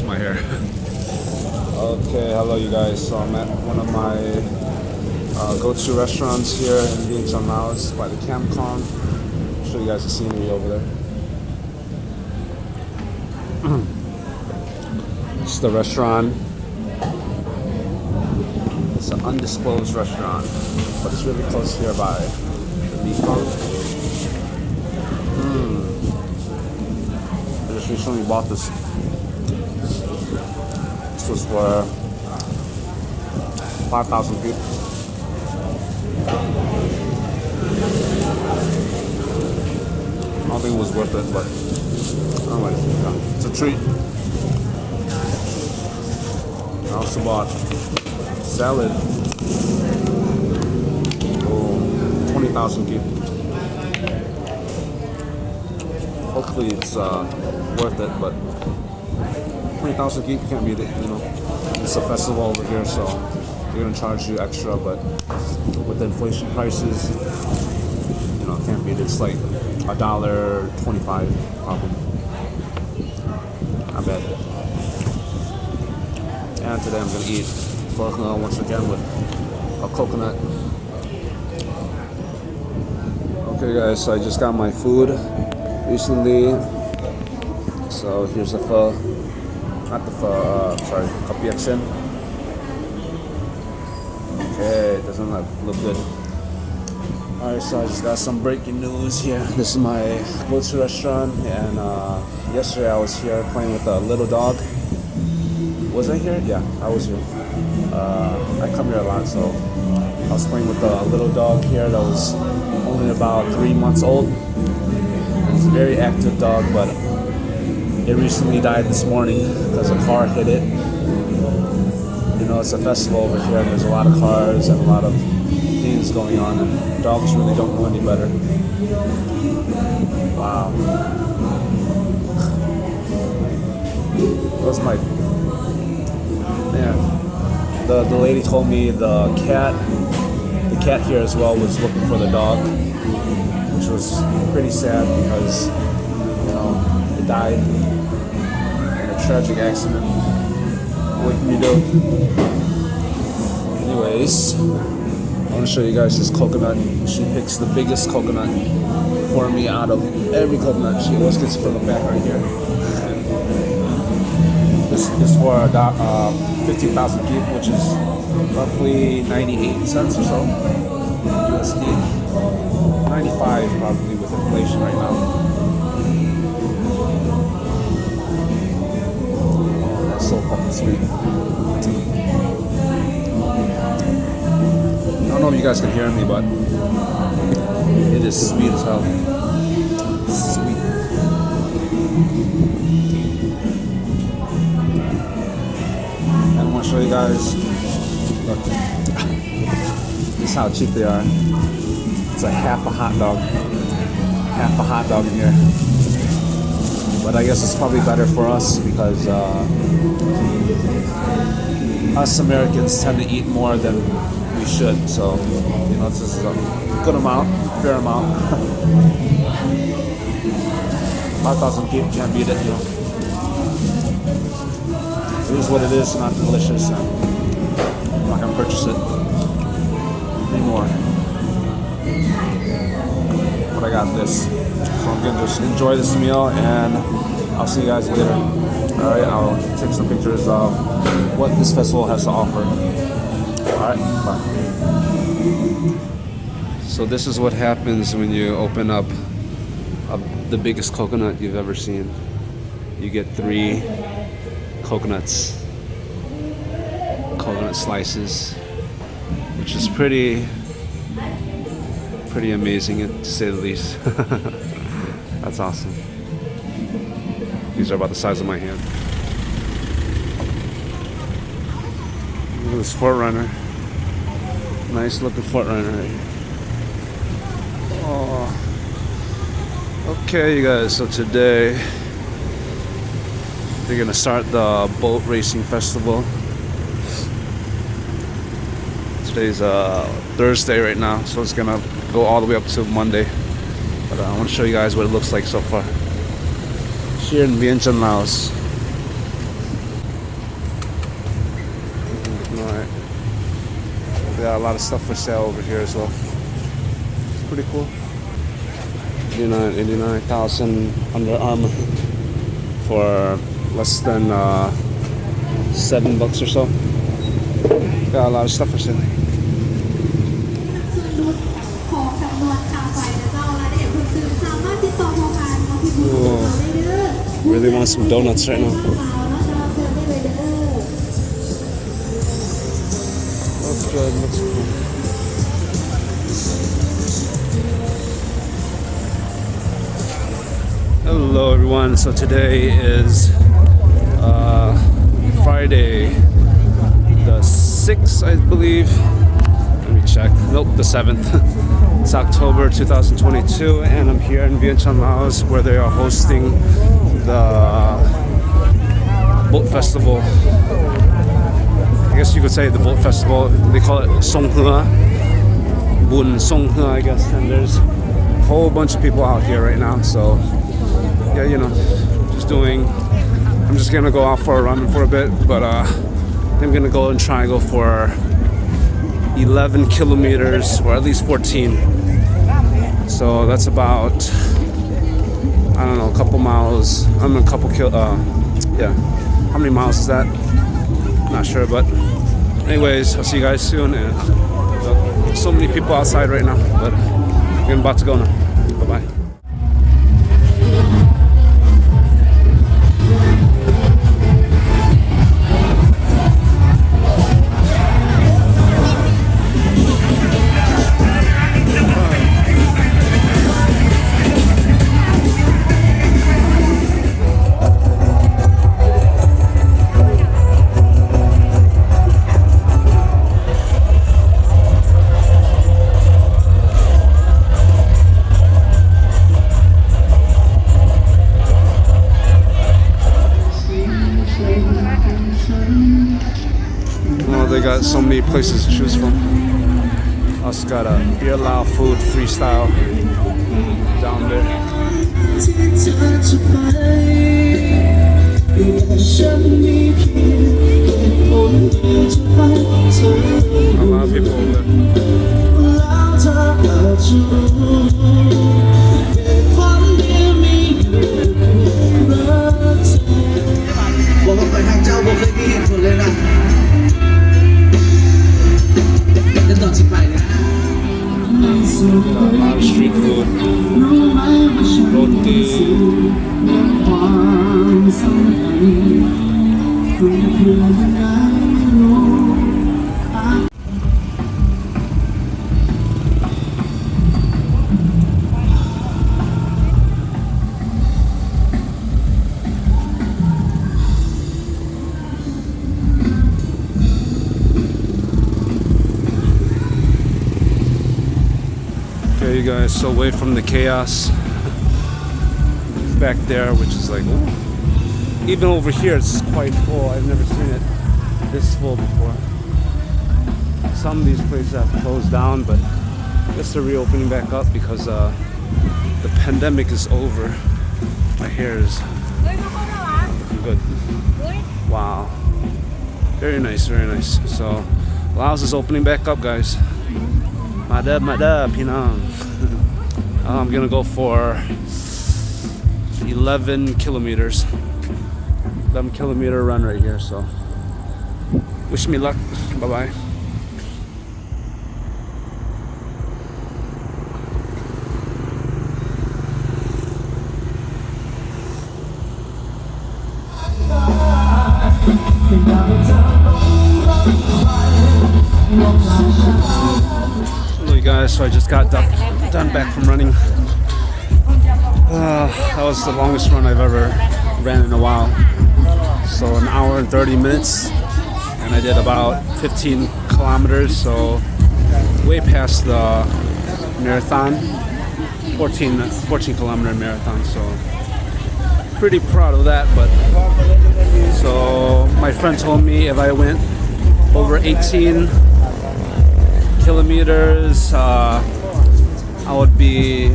my hair. Okay, hello you guys. So I'm at one of my go-to restaurants here in Vientiane, Laos by the Cam Kong. I'll show you guys the scenery over there. This is the restaurant. It's an undisclosed restaurant, but it's really close here by the Mekong. I just recently bought this. This was for 5,000 people. I don't think it was worth it, but anyway, it's a treat. I also bought salad. 20,000 people. Hopefully it's worth it, but 20,000 people can't beat it, you know. It's a festival over here, so they're gonna charge you extra, but with the inflation prices, you know, can't beat it. It's like $1.25 probably. Not bad. And today I'm gonna eat pork once again with a coconut. Okay guys, so I just got my food recently. So here's the pho. Not the pho, sorry, Ep.14. Okay, it doesn't look good. Alright, so I just got some breaking news here. This is my go-to restaurant, and yesterday I was here playing with a little dog. Was I here? Yeah, I was here. I come here a lot, so I was playing with a little dog here that was only about 3 months old. It's a very active dog, but it recently died this morning because a car hit it. You know, it's a festival over here, and there's a lot of cars and a lot of things going on, and dogs really don't know any better. Wow. That's my... Man. The lady told me the cat here as well was looking for the dog, which was pretty sad because, you know, it died in a tragic accident. What can you do? Anyways, I want to show you guys this coconut. She picks the biggest coconut for me out of every coconut. She always gets it from the back right here. This is for 15,000 kip, which is roughly 98 cents or so USD. 95 probably with inflation right now. Oh, that's so fucking sweet. I don't know if you guys can hear me, but it is sweet as hell. Sweet. And I want to show you guys. Look. This is how cheap they are. It's like half a hot dog. Half a hot dog in here. But I guess it's probably better for us because us Americans tend to eat more than we should. So, you know, this is a good amount, fair amount. 5,000 kip, can't beat it, you know. It is what it is, not delicious. I'm not gonna purchase it anymore. But I got this. So I'm gonna just enjoy this meal, and I'll see you guys later. Alright, I'll take some pictures of what this festival has to offer. Alright, bye. So this is what happens when you open up the biggest coconut you've ever seen. You get 3 coconut slices, which is pretty amazing to say the least. That's awesome. These are about the size of my hand. Look at this Forerunner. Nice looking Forerunner right here. Oh. Okay, you guys, so today they're gonna start the boat racing festival. Today's Thursday right now, so it's gonna go all the way up to Monday. But I want to show you guys what it looks like so far here in Vientiane, Laos. We got a lot of stuff for sale over here as well. It's pretty cool. 89,000 Under Armour for less than $7 or so. Got a lot of stuff for sale. Ooh, really want some donuts right now. Looks good, looks cool. Hello everyone, so today is Friday the 6th, I believe. Let me check. Nope, the 7th. It's October 2022 and I'm here in Vientiane, Laos, where they are hosting the boat festival. I guess you could say the boat festival. They call it Suang Huea. Boun Suang Huea, I guess. And there's a whole bunch of people out here right now, so yeah, you know, I'm just gonna go out for a run for a bit, but I'm gonna go and try and go for 11 kilometers or at least 14. So that's about, I don't know, a couple miles. I'm a couple yeah. How many miles is that? Not sure, but anyways, I'll see you guys soon. And so many people outside right now, but I'm about to go now. Bye bye. They got so many places to choose from. Also got a beer Lao food freestyle down there. A lot of people over there. A lot of street food, roti. Okay, you guys, so away from the chaos back there, which is like, ooh. Even over here it's quite full. I've never seen it this full before. Some of these places have closed down, but I guess they're reopening back up because the pandemic is over. My hair is looking good. Wow, very nice, very nice. So Laos is opening back up, guys. Madab, Pinang. I'm gonna go for 11 kilometers. 11-kilometer run right here, so wish me luck. Bye bye. Hello you guys, so I just got done back from running. That was the longest run I've ever ran in a while. So an hour and 30 minutes, and I did about 15 kilometers, so way past the marathon, 14 kilometer marathon, so pretty proud of that. But so my friend told me if I went over 18 kilometers, I'll be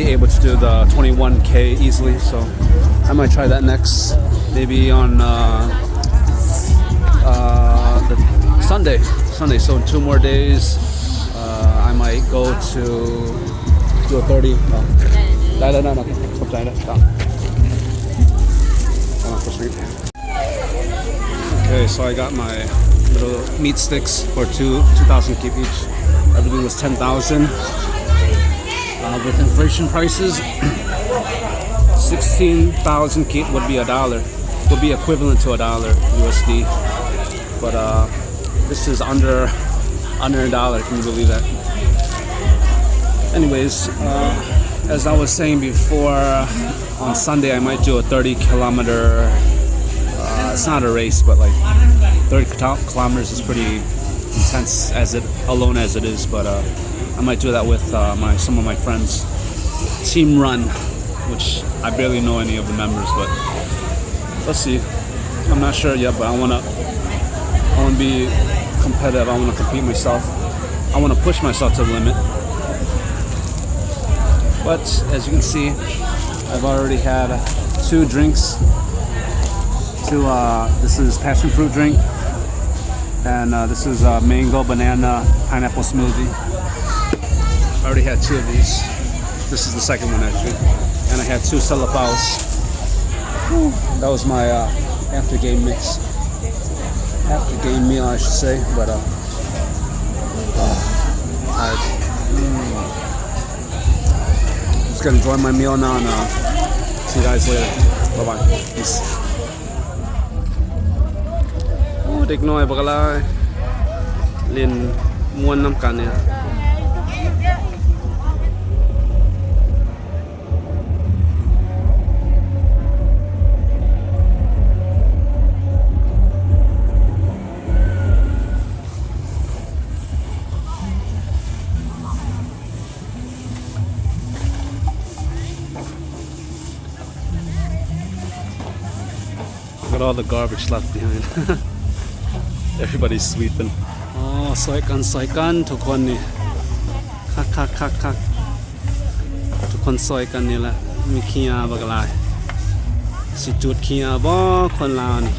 able to do the 21K easily, so I might try that next, maybe on the Sunday. So in 2 more days, I might go to do a 30. Okay, so I got my little meat sticks for 2,000 kip each. Everything was 10,000. With inflation prices, 16,000 kip would be $1. Would be equivalent to $1 USD. But this is under $1. Can you believe that? Anyways, as I was saying before, on Sunday I might do a 30-kilometer. It's not a race, but like 30 kilometers is pretty intense as it is. But I might do that with some of my friends. Team run, which I barely know any of the members, but let's see. I'm not sure yet, but I wanna be competitive. I wanna compete myself. I wanna push myself to the limit. But as you can see, I've already had 2 drinks. This is passion fruit drink, and this is mango, banana, pineapple smoothie. I already had 2 of these. This is the second one actually, and I had 2 salapaos. That was my after game mix, after game meal I should say. But just gonna enjoy my meal now, and see you guys later. Bye bye. Peace. เด็กน้อยบักหลายเล่นม่วนน้ำกันเนี่ย Look at all the garbage left behind. Everybody's sweeping. Oh, ซอยกันทุกคนนี่คักทุกคนซอยกันนี่แหละมีขี้ยาบักหลายสิจุดขี้ยาบ่คนลาวนี่